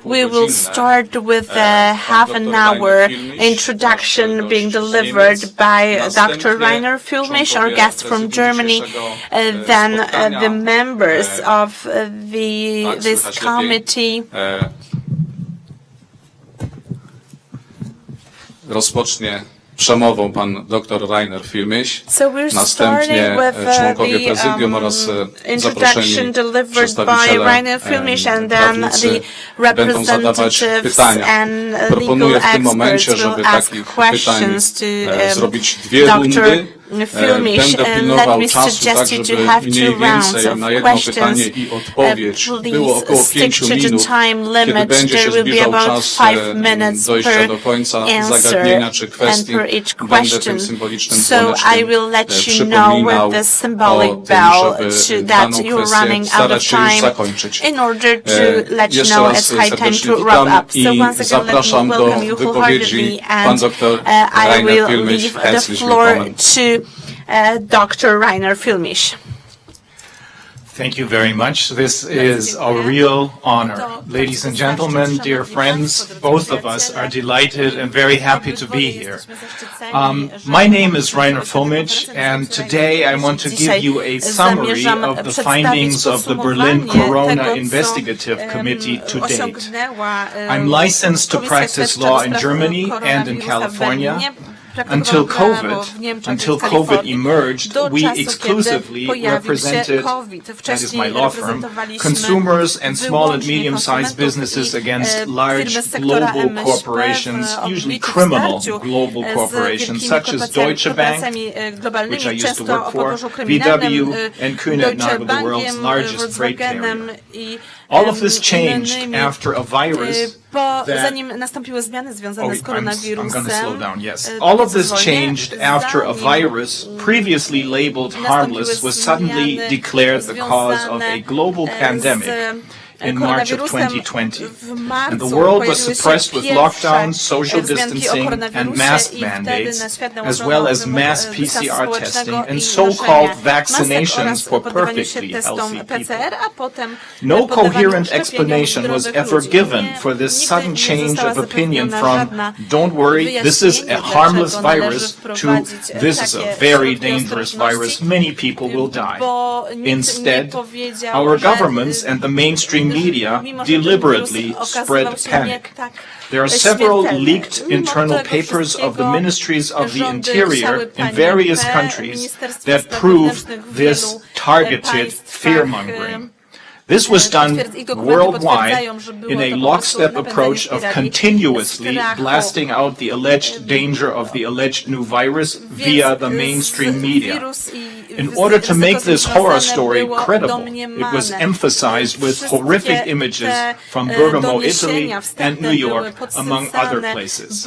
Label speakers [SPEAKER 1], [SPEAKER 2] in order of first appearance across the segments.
[SPEAKER 1] We will start with a half an hour introduction being delivered by Dr. Rainer Füllmich, our guest from Germany. Then the members of this committee
[SPEAKER 2] rozpocznie przemową pan dr Rainer Füllmich.
[SPEAKER 1] Następnie
[SPEAKER 2] członkowie prezydium oraz zaproszeni przedstawiciele prawicy będą zadawać pytania. Proponuję w tym momencie, żeby takich pytań zrobić dwie rundy. Będę pilnował czasu, tak żeby mniej więcej na jedno pytanie i odpowiedź było około 5 minut. Kiedy będzie się zbliżał czas dojścia do końca zagadnienia czy kwestii, będę tym symbolicznym dzwoneczkiem przypominał o tym, żeby daną kwestię starać się już zakończyć. Jeszcze raz serdecznie witam i zapraszam do wypowiedzi pan dr Rainer Füllmich. Herzlich willkommen.
[SPEAKER 1] Dr. Rainer Füllmich.
[SPEAKER 3] Thank you very much. This is a real honor. Ladies and gentlemen, dear friends, both of us are delighted and very happy to be here. My name is Rainer Füllmich, and today I want to give you a summary of the findings of the Berlin Corona Investigative Committee to date. I'm licensed to practice law in Germany and in California. Until COVID emerged, we exclusively represented, that is my law firm, consumers and small and medium-sized businesses against large global corporations, usually criminal global corporations, such as Deutsche Bank, which I used to work for, VW, and Kühne & Nagel, the world's largest freight carrier. All of this changed after a virus
[SPEAKER 1] zanim nastąpiły zmiany związane z koronawirusem.
[SPEAKER 3] I'm going to slow down, yes. All of this changed after a virus previously labeled harmless was suddenly declared the cause of a global pandemic in March of 2020. And the world was suppressed with lockdowns, social distancing, and mask mandates, as well as mass PCR testing and so-called vaccinations for perfectly healthy people. No coherent explanation was ever given for this sudden change of opinion from, don't worry, this is a harmless virus, to this is a very dangerous virus, many people will die. Instead, our governments and the mainstream media deliberately spread panic. There are several leaked internal papers of the ministries of the interior in various countries that prove this targeted fear-mongering. This was done worldwide in a lockstep approach of continuously blasting out the alleged danger of the alleged new virus via the mainstream media. In order to make this horror story credible, it was emphasized with horrific images from Bergamo, Italy, and New York, among other places.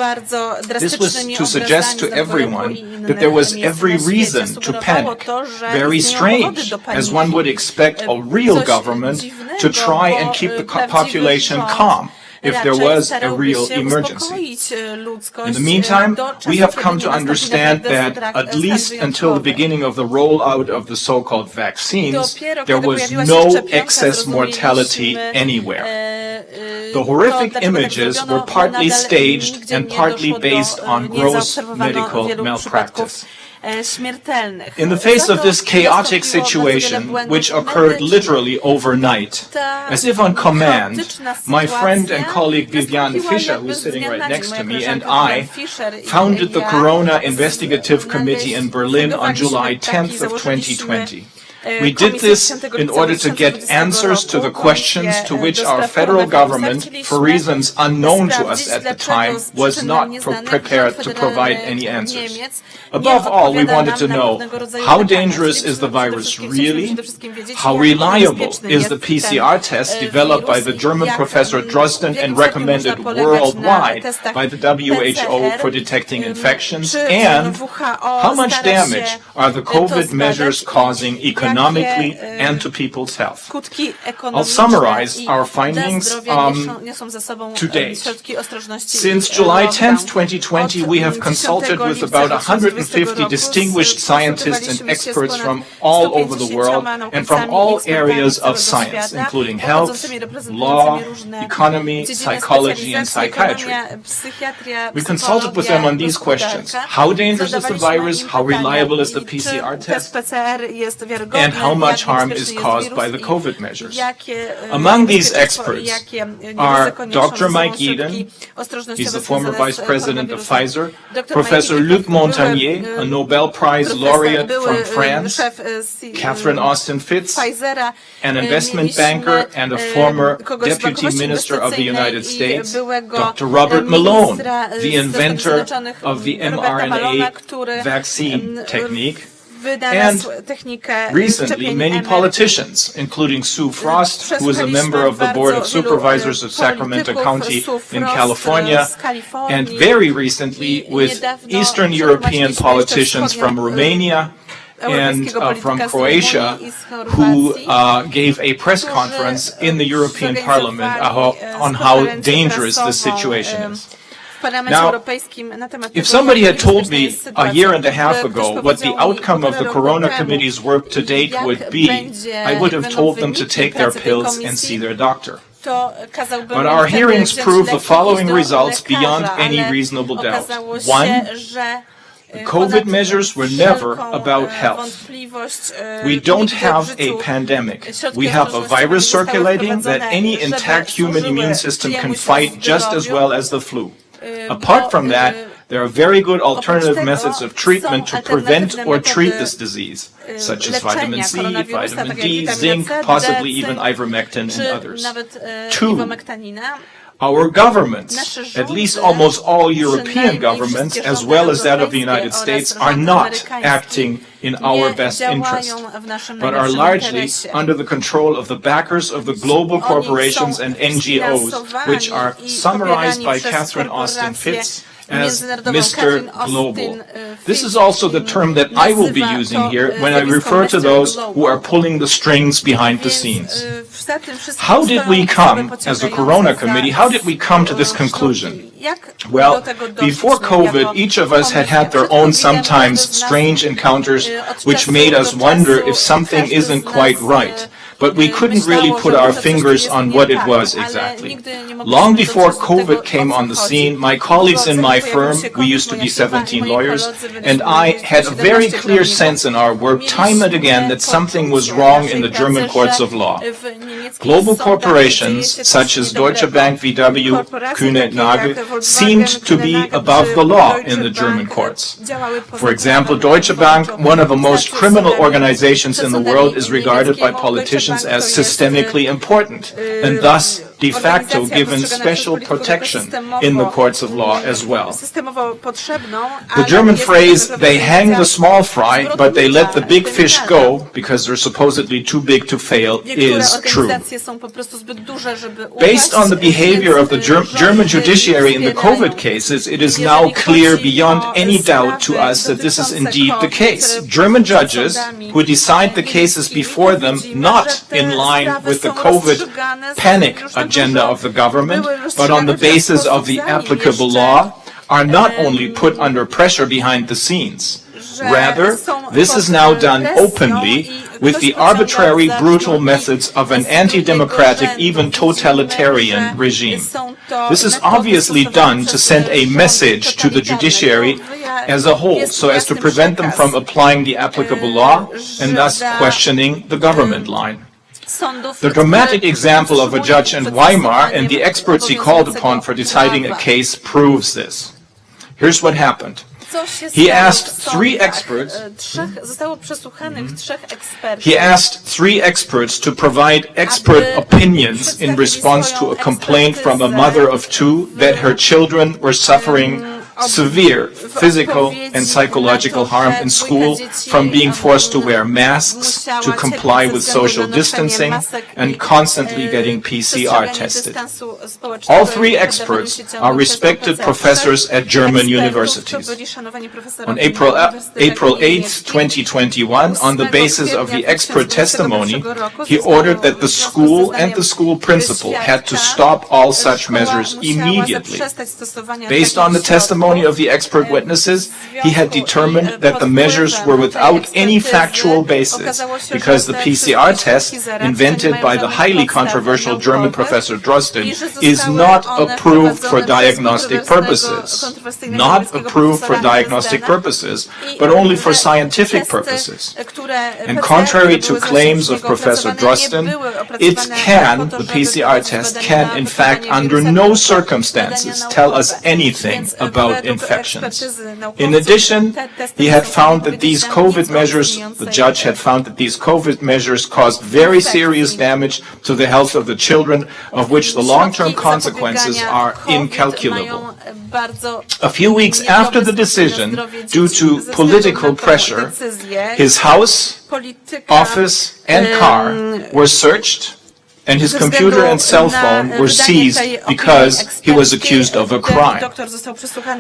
[SPEAKER 3] This was to suggest to everyone that there was every reason to panic. Very strange, as one would expect a real government to try and keep the population calm if there was a real emergency. In the meantime, we have come to understand that, at least until the beginning of the rollout of the so-called vaccines, there was no excess mortality anywhere. The horrific images were partly staged and partly based on gross medical malpractice. In the face of this chaotic situation, which occurred literally overnight, as if on command, my friend and colleague Viviane Fischer, who is sitting right next to me, and I founded the Corona Investigative Committee in Berlin on July 10th of 2020. We did this in order to get answers to the questions to which our federal government, for reasons unknown to us at the time, was not prepared to provide any answers. Above all, we wanted to know, how dangerous is the virus really? How reliable is the PCR test developed by the German professor Drosten and recommended worldwide by the WHO for detecting infections? And how much damage are the COVID measures causing economically? economically and to people's health. I'll summarize our findings to date. Since July 10th, 2020, we have consulted with about 150 distinguished scientists and experts from all over the world and from all areas of science, including health, law, economy, psychology, and psychiatry. We consulted with them on these questions. How dangerous is the virus? How reliable is the PCR test? And how much harm is caused by the COVID measures? Among these experts are Dr. Mike Eden, he's the former vice president of Pfizer, Professor Luc Montagnier, a Nobel Prize laureate from France, Catherine Austin Fitz, an investment banker and a former deputy minister of the United States, Dr. Robert Malone, the inventor of the mRNA vaccine technique, and recently many politicians, including Sue Frost, who is a member of the Board of Supervisors of Sacramento County in California, and very recently with Eastern European politicians from Romania and from Croatia, who gave a press conference in the European Parliament on how dangerous this situation is. Now, if somebody had told me a year and a half ago what the outcome of the Corona Committee's work to date would be, I would have told them to take their pills and see their doctor. But our hearings prove the following results beyond any reasonable doubt. One, the COVID measures were never about health. We don't have a pandemic. We have a virus circulating that any intact human immune system can fight just as well as the flu. Apart from that, there are very good alternative methods of treatment to prevent or treat this disease, such as vitamin C, vitamin D, zinc, possibly even ivermectin and others. Two, our governments, at least almost all European governments, as well as that of the United States, are not acting in our best interest, but are largely under the control of the backers of the global corporations and NGOs, which are summarized by Catherine Austin Fitz as Mr. Global. This is also the term that I will be using here when I refer to those who are pulling the strings behind the scenes. How did we come, as the Corona Committee, how did we come to this conclusion? Well, before COVID, each of us had their own sometimes strange encounters which made us wonder if something isn't quite right. But we couldn't really put our fingers on what it was exactly. Long before COVID came on the scene, my colleagues in my firm, we used to be 17 lawyers, and I had a very clear sense in our work time and again that something was wrong in the German courts of law. Global corporations, such as Deutsche Bank, VW, Kühne + Nagel, seemed to be above the law in the German courts. For example, Deutsche Bank, one of the most criminal organizations in the world, is regarded by politicians as systemically important, and thus de facto given special protection in the courts of law as well. The German phrase, they hang the small fry, but they let the big fish go because they're supposedly too big to fail, is true. Based on the behavior of the German judiciary in the COVID cases, it is now clear beyond any doubt to us that this is indeed the case. German judges who decide the cases before them not in line with the COVID panic agenda of the government, but on the basis of the applicable law, are not only put under pressure behind the scenes. Rather, this is now done openly with the arbitrary, brutal methods of an anti-democratic, even totalitarian regime. This is obviously done to send a message to the judiciary as a whole, so as to prevent them from applying the applicable law and thus questioning the government line. The dramatic example of a judge in Weimar and the experts he called upon for deciding a case proves this. Here's what happened. He asked three experts to provide expert opinions in response to a complaint from a mother of two that her children were suffering severe physical and psychological harm in school, from being forced to wear masks, to comply with social distancing, and constantly getting PCR tested. All three experts are respected professors at German universities. On April 8, 2021, on the basis of the expert testimony, he ordered that the school and the school principal had to stop all such measures immediately. Based on the testimony of the expert witnesses, he had determined that the measures were without any factual basis because the PCR test invented by the highly controversial German professor Drosten is not approved for diagnostic purposes. Not approved for diagnostic purposes, but only for scientific purposes. And contrary to claims of Professor Drosten, the PCR test can, in fact, under no circumstances tell us anything about infections. In addition, he had found that these COVID measures, the judge had found that these COVID measures caused very serious damage to the health of the children, of which the long-term consequences are incalculable. A few weeks after the decision, due to political pressure, his house, office, and car were searched, and his computer and cell phone were seized because he was accused of a crime.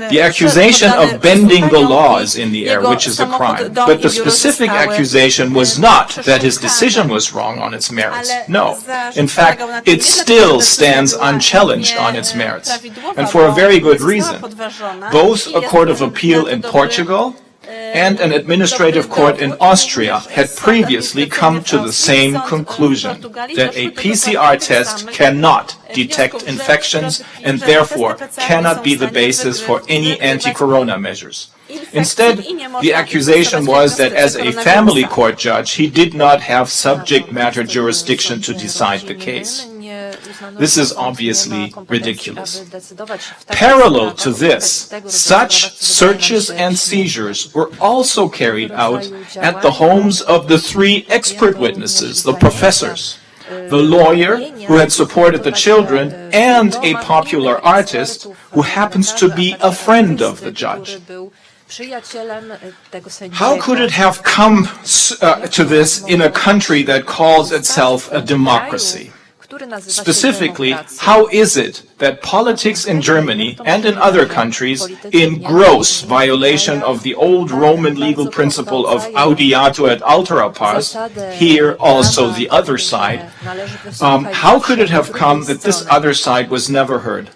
[SPEAKER 3] The accusation of bending the law is in the air, which is a crime. But the specific accusation was not that his decision was wrong on its merits. No. In fact, it still stands unchallenged on its merits. And for a very good reason. Both a court of appeal in Portugal and an administrative court in Austria had previously come to the same conclusion, that a PCR test cannot detect infections and therefore cannot be the basis for any anti-corona measures. Instead, the accusation was that as a family court judge, he did not have subject matter jurisdiction to decide the case. This is obviously ridiculous. Parallel to this, such searches and seizures were also carried out at the homes of the three expert witnesses, the professors, the lawyer who had supported the children, and a popular artist who happens to be a friend of the judge. How could it have come to this in a country that calls itself a democracy? Specifically, how is it that politics in Germany and in other countries, in gross violation of the old Roman legal principle of audiatur et altera pars, here also the other side, how could it have come that this other side was never heard?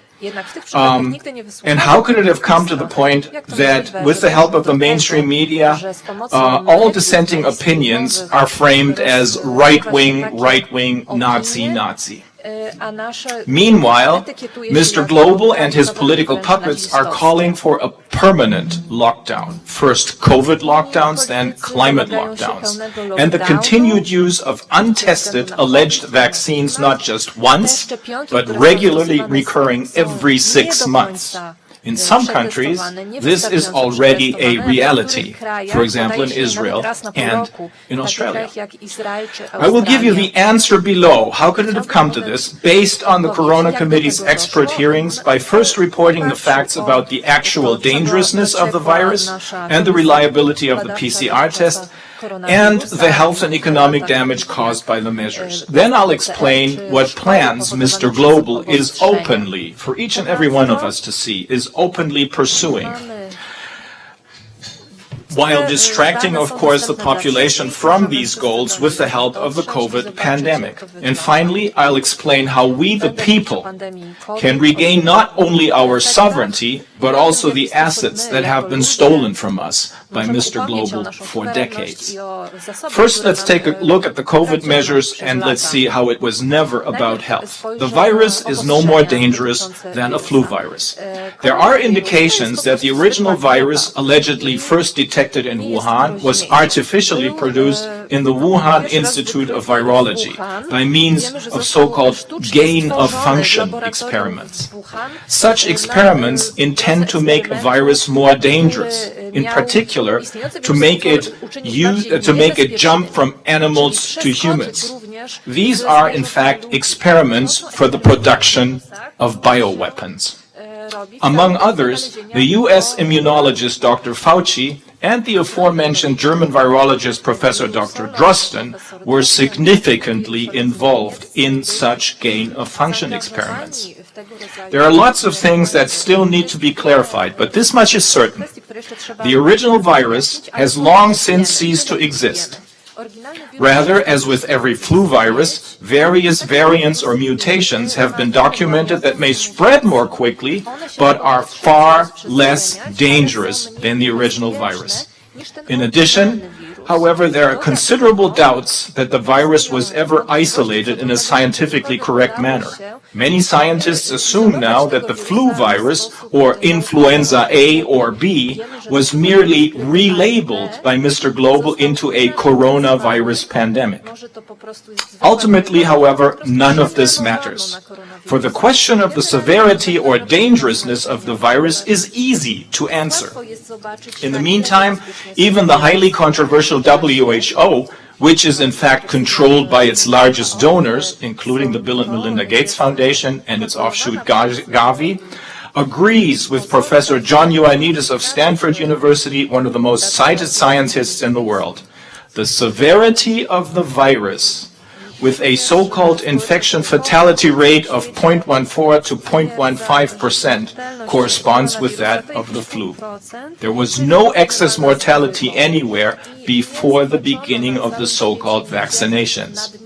[SPEAKER 3] And how could it have come to the point that, with the help of the mainstream media, all dissenting opinions are framed as right-wing, Nazi? Meanwhile, Mr. Global and his political puppets are calling for a permanent lockdown. First COVID lockdowns, then climate lockdowns. And the continued use of untested alleged vaccines not just once, but regularly recurring every 6 months. In some countries, this is already a reality, for example in Israel and in Australia. I will give you the answer below. How could it have come to this? Based on the Corona Committee's expert hearings, by first reporting the facts about the actual dangerousness of the virus and the reliability of the PCR test, and the health and economic damage caused by the measures. Then I'll explain what plans Mr. Global is openly, for each and every one of us to see, is openly pursuing, while distracting, of course, the population from these goals with the help of the COVID pandemic. And finally, I'll explain how we, the people, can regain not only our sovereignty, but also the assets that have been stolen from us by Mr. Global for decades. First, let's take a look at the COVID measures and let's see how it was never about health. The virus is no more dangerous than a flu virus. There are indications that the original virus, allegedly first detected in Wuhan, was artificially produced in the Wuhan Institute of Virology by means of so-called gain-of-function experiments. Such experiments intend to make a virus more dangerous, in particular to make it jump from animals to humans. These are, in fact, experiments for the production of bioweapons. Among others, the US immunologist Dr. Fauci and the aforementioned German virologist Professor Dr. Drosten were significantly involved in such gain-of-function experiments. There are lots of things that still need to be clarified, but this much is certain. The original virus has long since ceased to exist. Rather, as with every flu virus, various variants or mutations have been documented that may spread more quickly, but are far less dangerous than the original virus. In addition, however, there are considerable doubts that the virus was ever isolated in a scientifically correct manner. Many scientists assume now that the flu virus, or influenza A or B, was merely relabeled by Mr. Global into a coronavirus pandemic. Ultimately, however, none of this matters. For the question of the severity or dangerousness of the virus is easy to answer. In the meantime, even the highly controversial WHO, which is in fact controlled by its largest donors, including the Bill and Melinda Gates Foundation and its offshoot Gavi, agrees with Professor John Ioannidis of Stanford University, one of the most cited scientists in the world. The severity of the virus, with a so-called infection fatality rate of 0.14 to 0.15%, corresponds with that of the flu. There was no excess mortality anywhere before the beginning of the so-called vaccinations.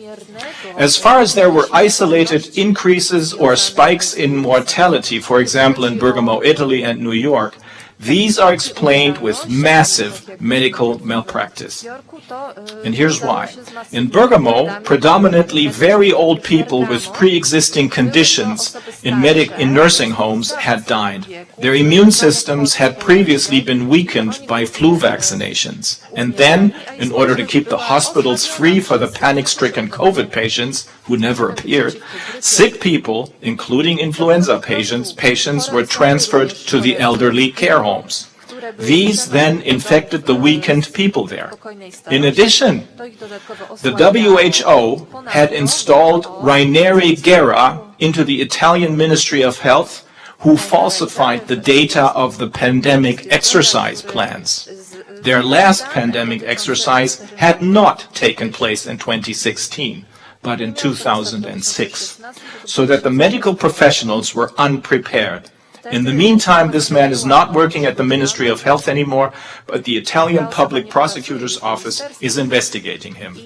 [SPEAKER 3] As far as there were isolated increases or spikes in mortality, for example in Bergamo, Italy and New York, these are explained with massive medical malpractice. And here's why. In Bergamo, predominantly very old people with pre-existing conditions in nursing homes had died. Their immune systems had previously been weakened by flu vaccinations. And then, in order to keep the hospitals free for the panic-stricken COVID patients, who never appeared, sick people, including influenza patients were transferred to the elderly care homes. These then infected the weakened people there. In addition, the WHO had installed Rainieri Guerra into the Italian Ministry of Health, who falsified the data of the pandemic exercise plans. Their last pandemic exercise had not taken place in 2016, but in 2006, so that the medical professionals were unprepared. In the meantime, this man is not working at the Ministry of Health anymore, but the Italian Public Prosecutor's Office is investigating him.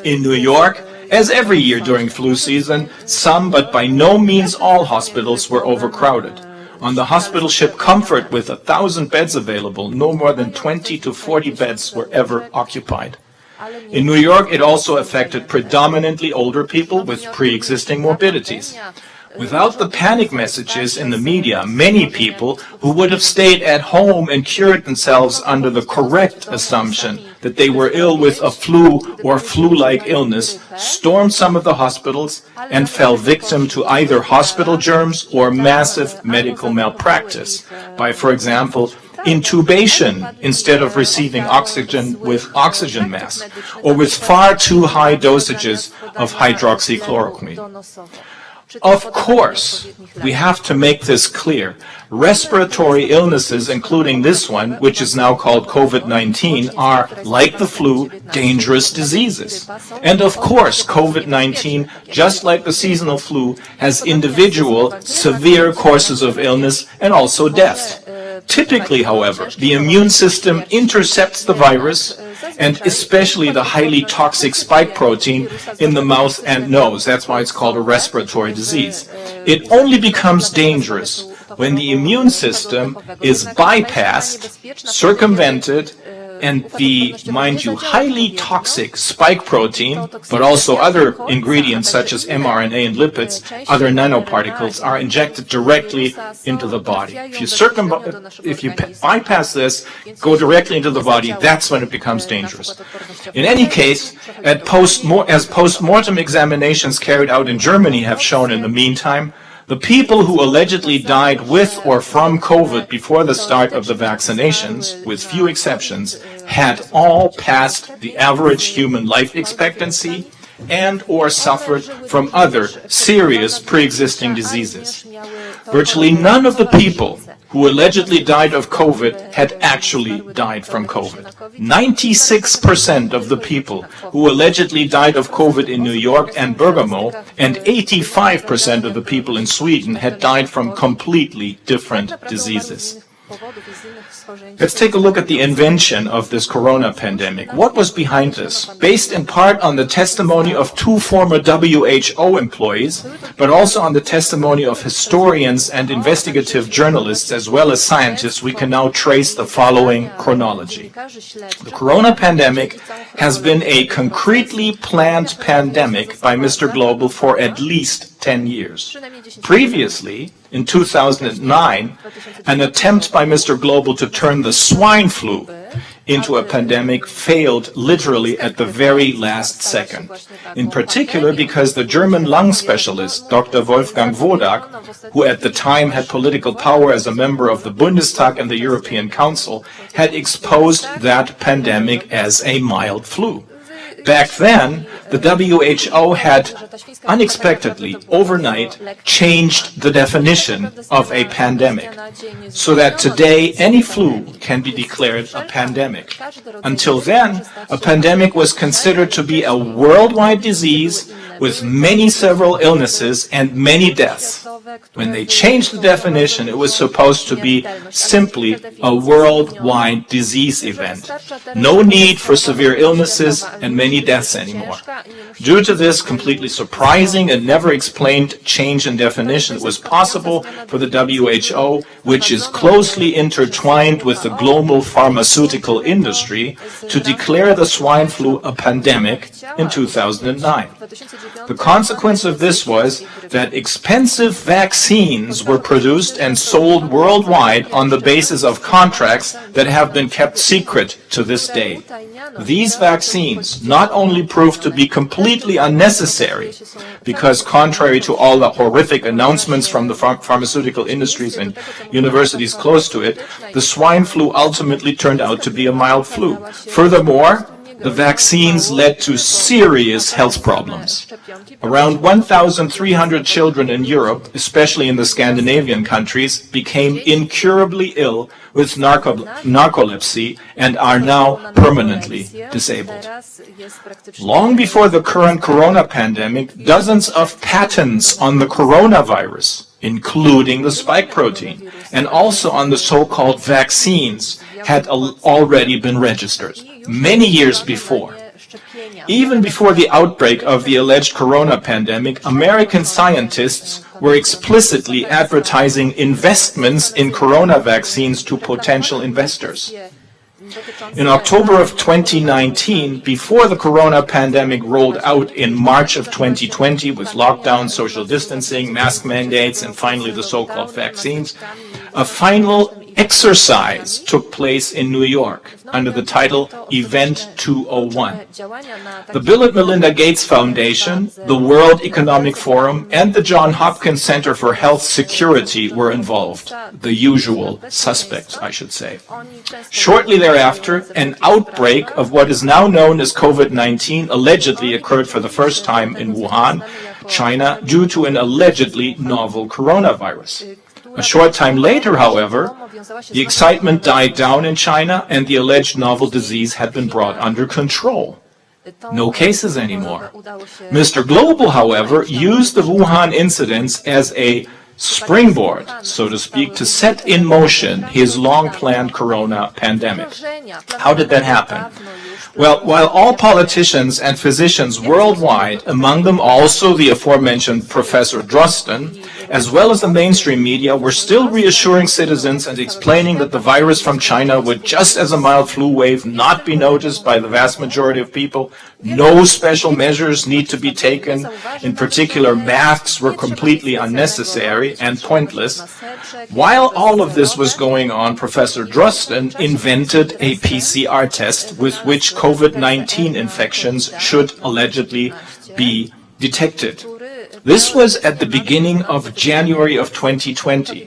[SPEAKER 3] In New York, as every year during flu season, some but by no means all hospitals were overcrowded. On the hospital ship Comfort, with 1,000 beds available, no more than 20 to 40 beds were ever occupied. In New York, it also affected predominantly older people with pre-existing morbidities. Without the panic messages in the media, many people who would have stayed at home and cured themselves under the correct assumption that they were ill with a flu or flu-like illness stormed some of the hospitals and fell victim to either hospital germs or massive medical malpractice by, for example, intubation instead of receiving oxygen with oxygen masks, or with far too high dosages of hydroxychloroquine. Of course, we have to make this clear. Respiratory illnesses, including this one, which is now called COVID-19, are, like the flu, dangerous diseases. And of course, COVID-19, just like the seasonal flu, has individual, severe courses of illness and also death. Typically, however, the immune system intercepts the virus, and especially the highly toxic spike protein in the mouth and nose. That's why it's called a respiratory disease. It only becomes dangerous when the immune system is bypassed, circumvented, and the, mind you, highly toxic spike protein, but also other ingredients such as mRNA and lipids, other nanoparticles, are injected directly into the body. If you bypass this, go directly into the body, that's when it becomes dangerous. In any case, as post-mortem examinations carried out in Germany have shown in the meantime, the people who allegedly died with or from COVID before the start of the vaccinations, with few exceptions, had all passed the average human life expectancy and or suffered from other serious pre-existing diseases. Virtually none of the people who allegedly died of COVID had actually died from COVID. 96% of the people who allegedly died of COVID in New York and Bergamo and 85% of the people in Sweden had died from completely different diseases. Let's take a look at the invention of this corona pandemic. What was behind this? Based in part on the testimony of two former WHO employees, but also on the testimony of historians and investigative journalists as well as scientists, we can now trace the following chronology. The corona pandemic has been a concretely planned pandemic by Mr. Global for at least 10 years. Previously, in 2009, an attempt by Mr. Global to turn the swine flu into a pandemic failed literally at the very last second. In particular because the German lung specialist, Dr. Wolfgang Wodak, who at the time had political power as a member of the Bundestag and the European Council, had exposed that pandemic as a mild flu. Back then, the WHO had unexpectedly, overnight, changed the definition of a pandemic, so that today any flu can be declared a pandemic. Until then, a pandemic was considered to be a worldwide disease with many several illnesses and many deaths. When they changed the definition, it was supposed to be simply a worldwide disease event. No need for severe illnesses and many deaths anymore. Due to this completely surprising and never explained change in definition, it was possible for the WHO, which is closely intertwined with the global pharmaceutical industry, to declare the swine flu a pandemic in 2009. The consequence of this was that expensive vaccines were produced and sold worldwide on the basis of contracts that have been kept secret to this day. These vaccines not only proved to be completely unnecessary, because contrary to all the horrific announcements from the pharmaceutical industries and universities close to it, the swine flu ultimately turned out to be a mild flu. Furthermore, the vaccines led to serious health problems. Around 1,300 children in Europe, especially in the Scandinavian countries, became incurably ill with narcolepsy and are now permanently disabled. Long before the current corona pandemic, dozens of patents on the coronavirus, including the spike protein, and also on the so-called vaccines, had already been registered, many years before. Even before the outbreak of the alleged corona pandemic, American scientists were explicitly advertising investments in corona vaccines to potential investors. In October of 2019, before the corona pandemic rolled out in March of 2020 with lockdown, social distancing, mask mandates, and finally the so-called vaccines, a final exercise took place in New York under the title Event 201. The Bill and Melinda Gates Foundation, the World Economic Forum, and the Johns Hopkins Center for Health Security were involved, the usual suspects, I should say. Shortly thereafter, an outbreak of what is now known as COVID-19 allegedly occurred for the first time in Wuhan, China, due to an allegedly novel coronavirus. A short time later, however, the excitement died down in China and the alleged novel disease had been brought under control. No cases anymore. Mr. Global, however, used the Wuhan incidents as a springboard, so to speak, to set in motion his long-planned corona pandemic. How did that happen? Well, while all politicians and physicians worldwide, among them also the aforementioned Professor Drosten, as well as the mainstream media, were still reassuring citizens and explaining that the virus from China would, just as a mild flu wave, not be noticed by the vast majority of people. No special measures need to be taken. In particular, masks were completely unnecessary and pointless. While all of this was going on, Professor Drosten invented a PCR test with which COVID-19 infections should allegedly be detected. This was at the beginning of January of 2020,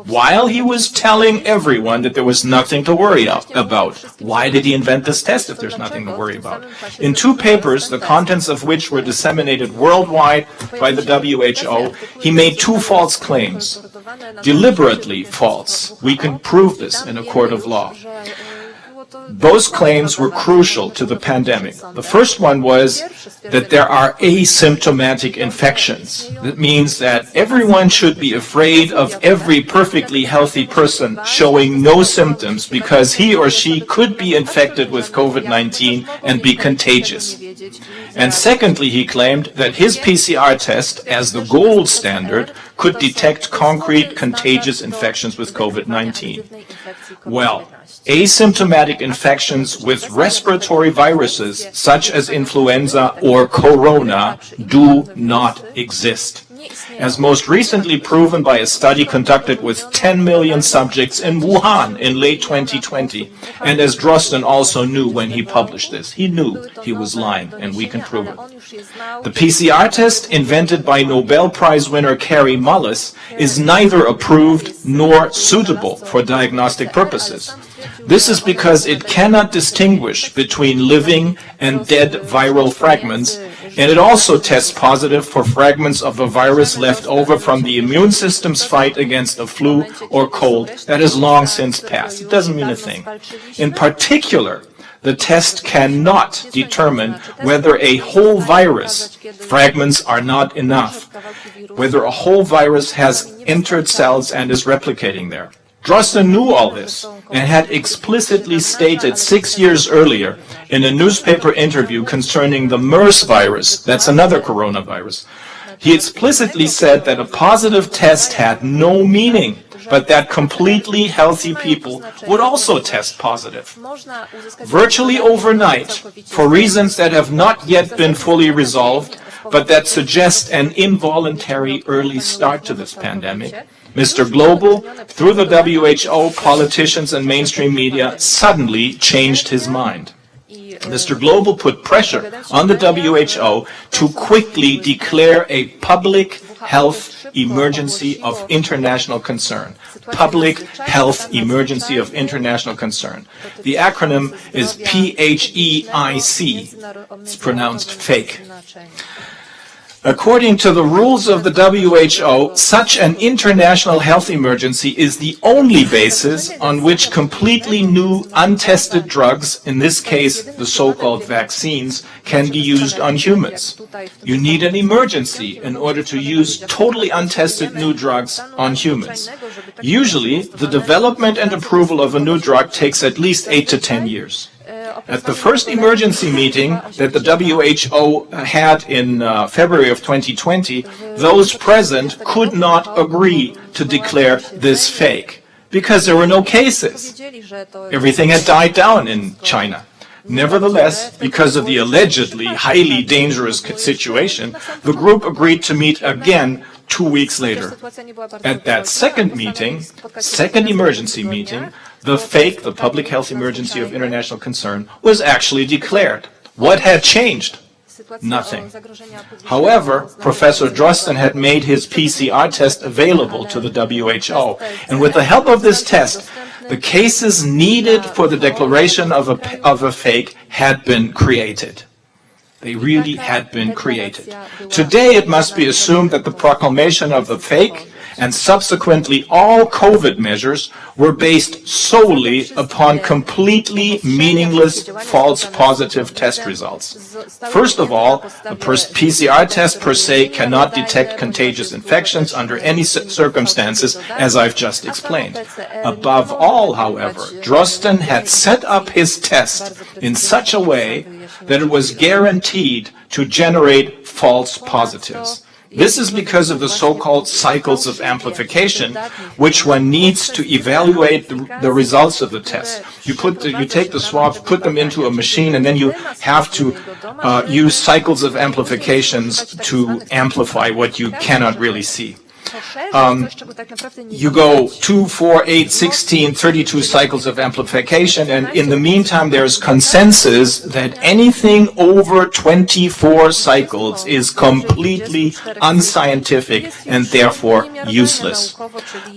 [SPEAKER 3] while he was telling everyone that there was nothing to worry about. Why did he invent this test if there's nothing to worry about? In 2 papers, the contents of which were disseminated worldwide by the WHO, he made 2 false claims. Deliberately false. We can prove this in a court of law. Those claims were crucial to the pandemic. The first one was that there are asymptomatic infections. That means that everyone should be afraid of every perfectly healthy person showing no symptoms because he or she could be infected with COVID-19 and be contagious. And secondly, he claimed that his PCR test, as the gold standard, could detect concrete contagious infections with COVID-19. Well, asymptomatic infections with respiratory viruses, such as influenza or corona, do not exist. As most recently proven by a study conducted with 10 million subjects in Wuhan in late 2020, and as Drosten also knew when he published this. He knew he was lying, and we can prove it. The PCR test invented by Nobel Prize winner Kary Mullis is neither approved nor suitable for diagnostic purposes. This is because it cannot distinguish between living and dead viral fragments, and it also tests positive for fragments of a virus left over from the immune system's fight against a flu or cold that has long since passed. It doesn't mean a thing. In particular, the test cannot determine whether a whole virus, fragments are not enough, whether a whole virus has entered cells and is replicating there. Drosten knew all this and had explicitly stated 6 years earlier in a newspaper interview concerning the MERS virus, that's another coronavirus. He explicitly said that a positive test had no meaning, but that completely healthy people would also test positive. Virtually overnight, for reasons that have not yet been fully resolved, but that suggest an involuntary early start to this pandemic, Mr. Global, through the WHO, politicians and mainstream media, suddenly changed his mind. Mr. Global put pressure on the WHO to quickly declare a public health emergency of international concern. Public health emergency of international concern. The acronym is PHEIC. It's pronounced fake. According to the rules of the WHO, such an international health emergency is the only basis on which completely new, untested drugs, in this case the so-called vaccines, can be used on humans. You need an emergency in order to use totally untested new drugs on humans. Usually, the development and approval of a new drug takes at least 8 to 10 years. At the first emergency meeting that the WHO had in February of 2020, those present could not agree to declare this fake because there were no cases. Everything had died down in China. Nevertheless, because of the allegedly highly dangerous situation, the group agreed to meet again 2 weeks later. At that second meeting, second emergency meeting, the fake, the public health emergency of international concern, was actually declared. What had changed? Nothing. However, Professor Drosten had made his PCR test available to the WHO, and with the help of this test, the cases needed for the declaration of a fake had been created. They really had been created. Today, it must be assumed that the proclamation of the fake and subsequently all COVID measures were based solely upon completely meaningless false positive test results. First of all, a PCR test per se cannot detect contagious infections under any circumstances, as I've just explained. Above all, however, Drosten had set up his test in such a way that it was guaranteed to generate false positives. This is because of the so-called cycles of amplification, which one needs to evaluate the results of the test. You take the swabs, put them into a machine, and then you have to use cycles of amplifications to amplify what you cannot really see. You go 2, 4, 8, 16, 32 cycles of amplification, and in the meantime there's consensus that anything over 24 cycles is completely unscientific and therefore useless.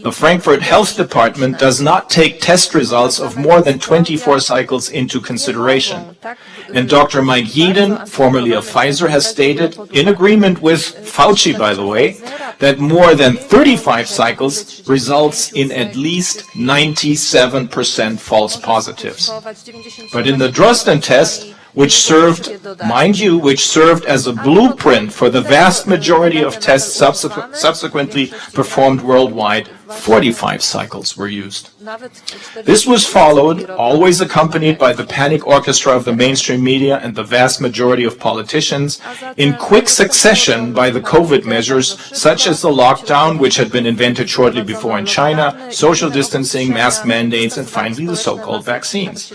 [SPEAKER 3] The Frankfurt Health Department does not take test results of more than 24 cycles into consideration. And Dr. Mike Yeadon, formerly of Pfizer, has stated, in agreement with Fauci, by the way, that more than 35 cycles results in at least 97% false positives. But in the Drosten test, which served, mind you, which served as a blueprint for the vast majority of tests subsequently performed worldwide, 45 cycles were used. This was followed, always accompanied by the panic orchestra of the mainstream media and the vast majority of politicians, in quick succession by the COVID measures, such as the lockdown, which had been invented shortly before in China, social distancing, mask mandates, and finally the so-called vaccines.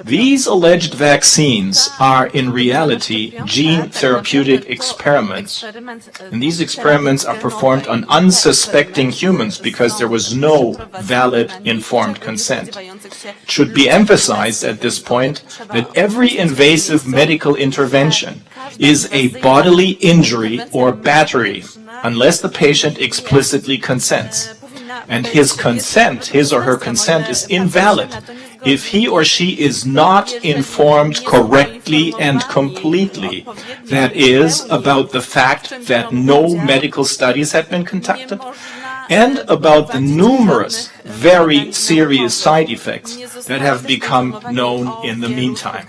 [SPEAKER 3] These alleged vaccines are in reality gene therapeutic experiments. And these experiments are performed on unsuspecting humans because there was no valid informed consent. It should be emphasized at this point that every invasive medical intervention is a bodily injury or battery unless the patient explicitly consents. And his consent, his or her consent, is invalid if he or she is not informed correctly and completely, that is, about the fact that no medical studies have been conducted, and about the numerous very serious side effects that have become known in the meantime.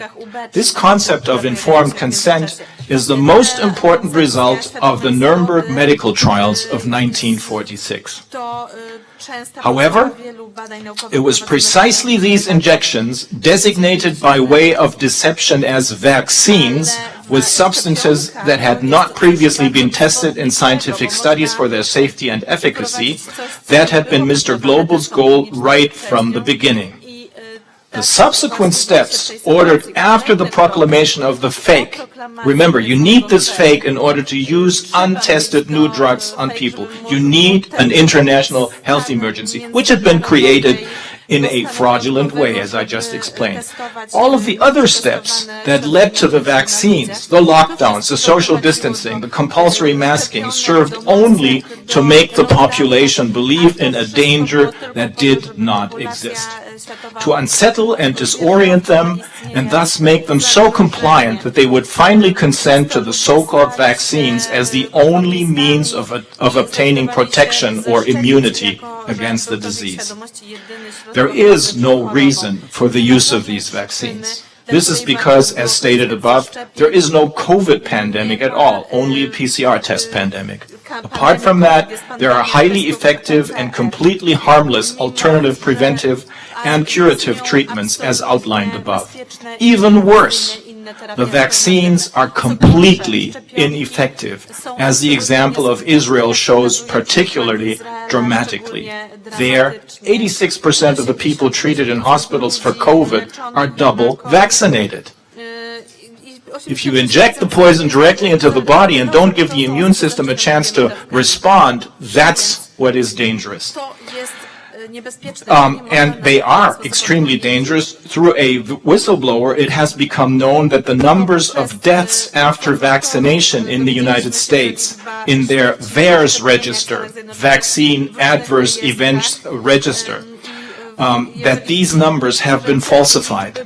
[SPEAKER 3] This concept of informed consent is the most important result of the Nuremberg medical trials of 1946. However, it was precisely these injections, designated by way of deception as vaccines, with substances that had not previously been tested in scientific studies for their safety and efficacy, that had been Mr. Global's goal right from the beginning. The subsequent steps ordered after the proclamation of the fake, remember, you need this fake in order to use untested new drugs on people. You need an international health emergency, which had been created in a fraudulent way, as I just explained. All of the other steps that led to the vaccines, the lockdowns, the social distancing, the compulsory masking, served only to make the population believe in a danger that did not exist, to unsettle and disorient them, and thus make them so compliant that they would finally consent to the so-called vaccines as the only means of obtaining protection or immunity against the disease. There is no reason for the use of these vaccines. This is because, as stated above, there is no COVID pandemic at all, only a PCR test pandemic. Apart from that, there are highly effective and completely harmless alternative preventive and curative treatments as outlined above. Even worse, the vaccines are completely ineffective, as the example of Israel shows particularly dramatically. There, 86% of the people treated in hospitals for COVID are double vaccinated. If you inject the poison directly into the body and don't give the immune system a chance to respond, that's what is dangerous. And they are extremely dangerous. Through a whistleblower, it has become known that the numbers of deaths after vaccination in the United States, in their VAERS register, Vaccine Adverse Events Register, that these numbers have been falsified.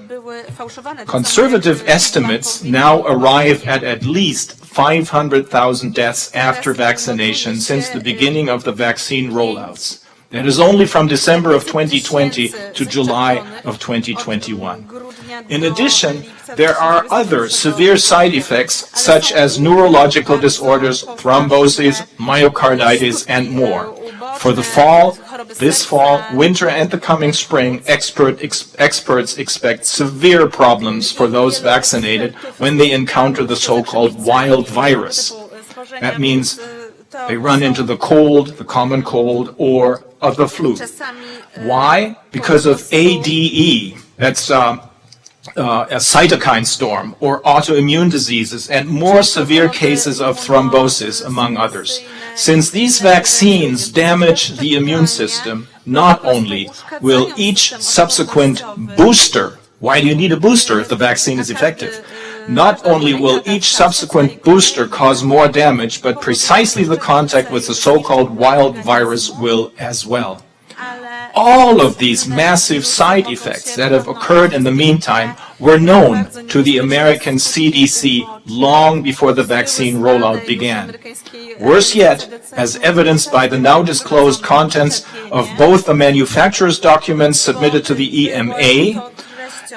[SPEAKER 3] Conservative estimates now arrive at least 500,000 deaths after vaccination since the beginning of the vaccine rollouts. That is only from December of 2020 to July of 2021. In addition, there are other severe side effects such as neurological disorders, thrombosis, myocarditis, and more. For the fall, this fall, winter, and the coming spring, experts expect severe problems for those vaccinated when they encounter the so-called wild virus. That means they run into the cold, the common cold, or of the flu. Why? Because of ADE, that's a cytokine storm, or autoimmune diseases, and more severe cases of thrombosis, among others. Since these vaccines damage the immune system, not only will each subsequent booster, why do you need a booster if the vaccine is effective? Not only will each subsequent booster cause more damage, but precisely the contact with the so-called wild virus will as well. All of these massive side effects that have occurred in the meantime were known to the American CDC long before the vaccine rollout began. Worse yet, as evidenced by the now disclosed contents of both the manufacturer's documents submitted to the EMA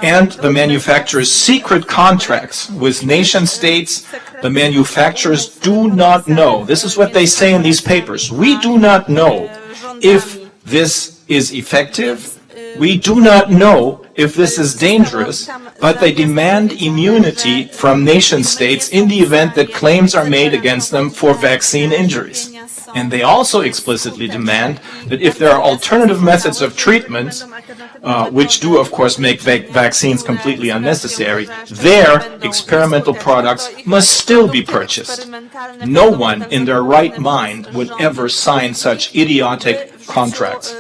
[SPEAKER 3] and the manufacturer's secret contracts with nation states, the manufacturers do not know. This is what they say in these papers. We do not know if this is effective. We do not know if this is dangerous, but they demand immunity from nation states in the event that claims are made against them for vaccine injuries. And they also explicitly demand that if there are alternative methods of treatment, which do of course make vaccines completely unnecessary, their experimental products must still be purchased. No one in their right mind would ever sign such idiotic contracts.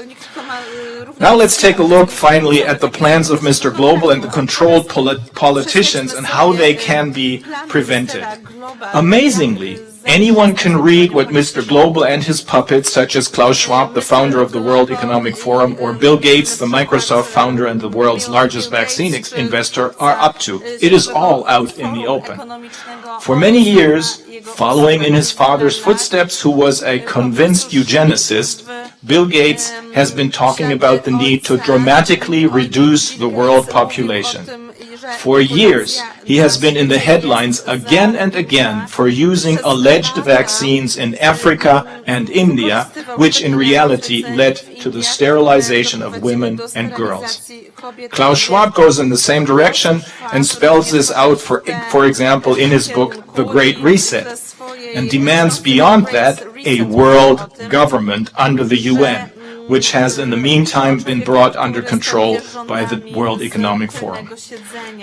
[SPEAKER 3] Now let's take a look finally at the plans of Mr. Global and the controlled politicians and how they can be prevented. Amazingly, anyone can read what Mr. Global and his puppets, such as Klaus Schwab, the founder of the World Economic Forum, or Bill Gates, the Microsoft founder and the world's largest vaccine investor, are up to. It is all out in the open. For many years, following in his father's footsteps, who was a convinced eugenicist, Bill Gates has been talking about the need to dramatically reduce the world population. For years, he has been in the headlines again and again for using alleged vaccines in Africa and India, which in reality led to the sterilization of women and girls. Klaus Schwab goes in the same direction and spells this out, for example, in his book, The Great Reset, and demands beyond that a world government under the UN, which has in the meantime been brought under control by the World Economic Forum.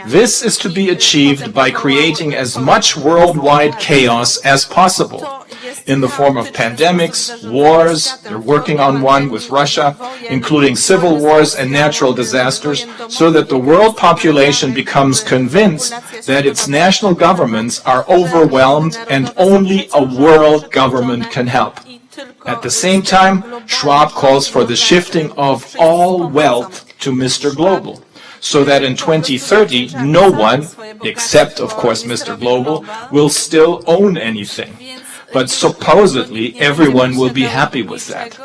[SPEAKER 3] This is to be achieved by creating as much worldwide chaos as possible in the form of pandemics, wars. They're working on one with Russia, including civil wars and natural disasters, so that the world population becomes convinced that its national governments are overwhelmed and only a world government can help. At the same time, Schwab calls for the shifting of all wealth to Mr. Global, so that in 2030, no one, except of course Mr. Global, will still own anything. But supposedly everyone will be happy with that.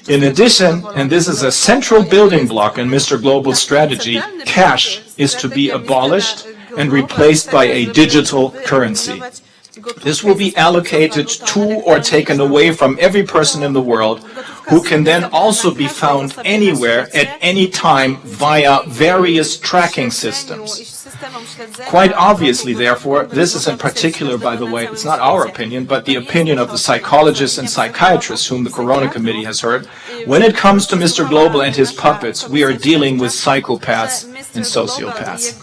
[SPEAKER 3] In addition, and this is a central building block in Mr. Global's strategy, cash is to be abolished and replaced by a digital currency. This will be allocated to or taken away from every person in the world, who can then also be found anywhere at any time via various tracking systems. Quite obviously, therefore, this is in particular, by the way, it's not our opinion, but the opinion of the psychologists and psychiatrists whom the Corona Committee has heard. When it comes to Mr. Global and his puppets, we are dealing with psychopaths and sociopaths.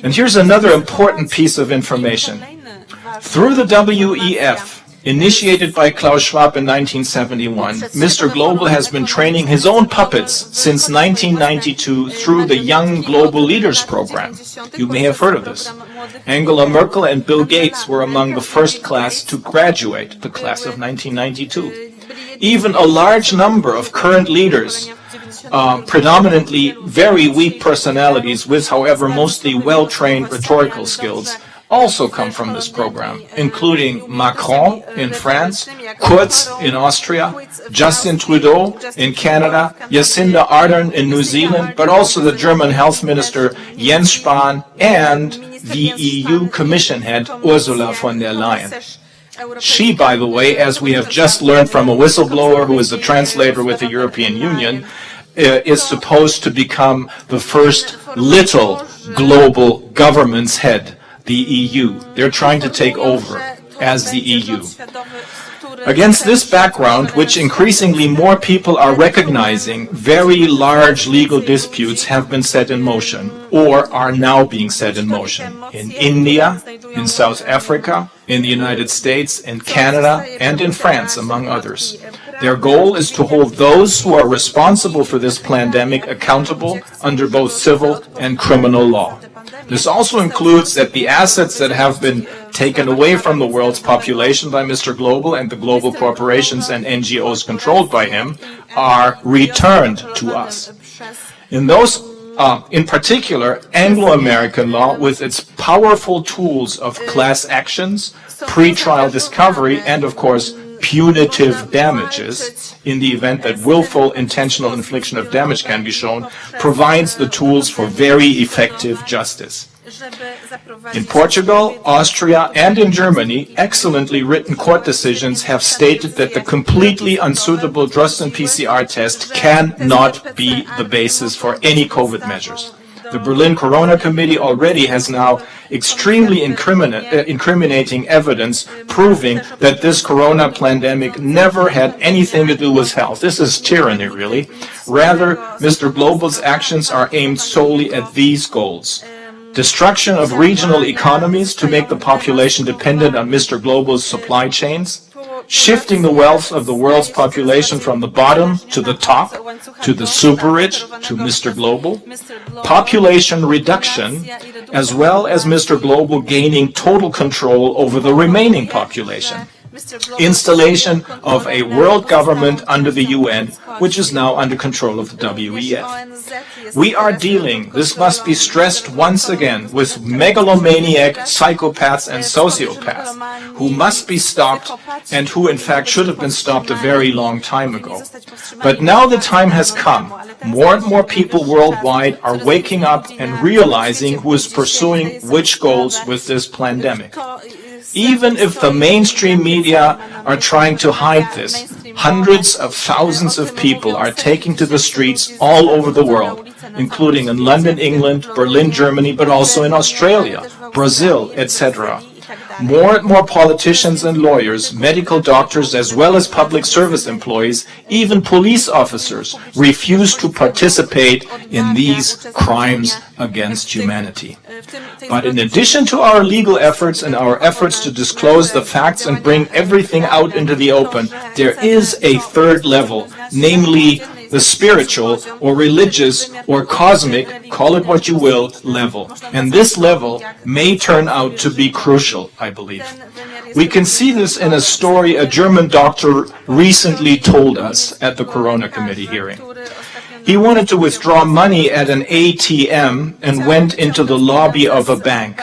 [SPEAKER 3] And here's another important piece of information. Through the WEF, initiated by Klaus Schwab in 1971, Mr. Global has been training his own puppets since 1992 through the Young Global Leaders Program. You may have heard of this. Angela Merkel and Bill Gates were among the first class to graduate, the class of 1992. Even a large number of current leaders, predominantly very weak personalities with, however, mostly well-trained rhetorical skills, also come from this program, including Macron in France, Kurz in Austria, Justin Trudeau in Canada, Jacinda Ardern in New Zealand, but also the German health minister Jens Spahn and the EU Commission head Ursula von der Leyen. She, by the way, as we have just learned from a whistleblower who is a translator with the European Union, is supposed to become the first little global government's head. The EU. They're trying to take over as the EU. Against this background, which increasingly more people are recognizing, very large legal disputes have been set in motion, or are now being set in motion, in India, in South Africa, in the United States, in Canada, and in France, among others. Their goal is to hold those who are responsible for this pandemic accountable under both civil and criminal law. This also includes that the assets that have been taken away from the world's population by Mr. Global and the global corporations and NGOs controlled by him are returned to us. In particular, Anglo-American law, with its powerful tools of class actions, pre-trial discovery, and of course, punitive damages, in the event that willful intentional infliction of damage can be shown, provides the tools for very effective justice. In Portugal, Austria, and in Germany, excellently written court decisions have stated that the completely unsuitable Drosten PCR test cannot be the basis for any COVID measures. The Berlin Corona Committee already has now extremely incriminating evidence proving that this corona pandemic never had anything to do with health. This is tyranny, really. Rather, Mr. Global's actions are aimed solely at these goals. Destruction of regional economies to make the population dependent on Mr. Global's supply chains, shifting the wealth of the world's population from the bottom to the top, to the super rich, to Mr. Global, population reduction, as well as Mr. Global gaining total control over the remaining population. Installation of a world government under the UN, which is now under control of the WEF. We are dealing, this must be stressed once again, with megalomaniac psychopaths and sociopaths who must be stopped and who in fact should have been stopped a very long time ago. But now the time has come. More and more people worldwide are waking up and realizing who is pursuing which goals with this pandemic. Even if the mainstream media are trying to hide this, hundreds of thousands of people are taking to the streets all over the world, including in London, England, Berlin, Germany, but also in Australia, Brazil, etc. More and more politicians and lawyers, medical doctors, as well as public service employees, even police officers, refuse to participate in these crimes against humanity. But in addition to our legal efforts and our efforts to disclose the facts and bring everything out into the open, there is a third level, namely the spiritual or religious or cosmic, call it what you will, level. And this level may turn out to be crucial, I believe. We can see this in a story a German doctor recently told us at the Corona Committee hearing. He wanted to withdraw money at an ATM and went into the lobby of a bank.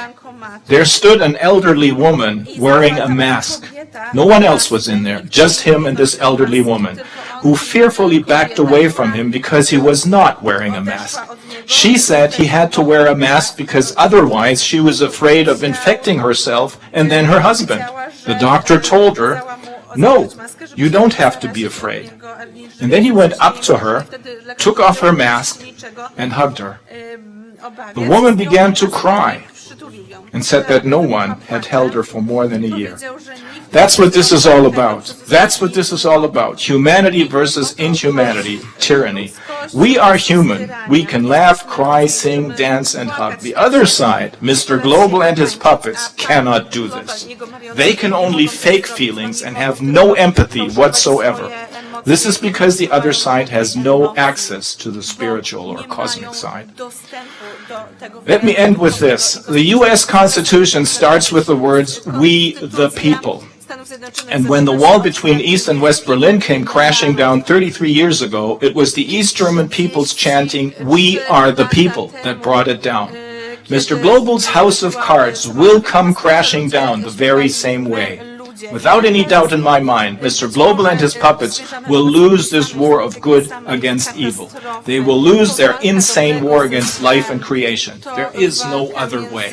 [SPEAKER 3] There stood an elderly woman wearing a mask. No one else was in there, just him and this elderly woman, who fearfully backed away from him because he was not wearing a mask. She said he had to wear a mask because otherwise she was afraid of infecting herself and then her husband. The doctor told her, "No, you don't have to be afraid." And then he went up to her, took off her mask, and hugged her. The woman began to cry and said that no one had held her for more than a year. That's what this is all about. That's what this is all about. Humanity versus inhumanity, tyranny. We are human. We can laugh, cry, sing, dance, and hug. The other side, Mr. Global and his puppets, cannot do this. They can only fake feelings and have no empathy whatsoever. This is because the other side has no access to the spiritual or cosmic side. Let me end with this. The U.S. Constitution starts with the words, "We the people." And when the wall between East and West Berlin came crashing down 33 years ago, it was the East German peoples chanting, "We are the people," that brought it down. Mr. Global's house of cards will come crashing down the very same way. Without any doubt in my mind, Mr. Global and his puppets will lose this war of good against evil. They will lose their insane war against life and creation. There is no other way.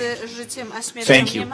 [SPEAKER 3] Thank you.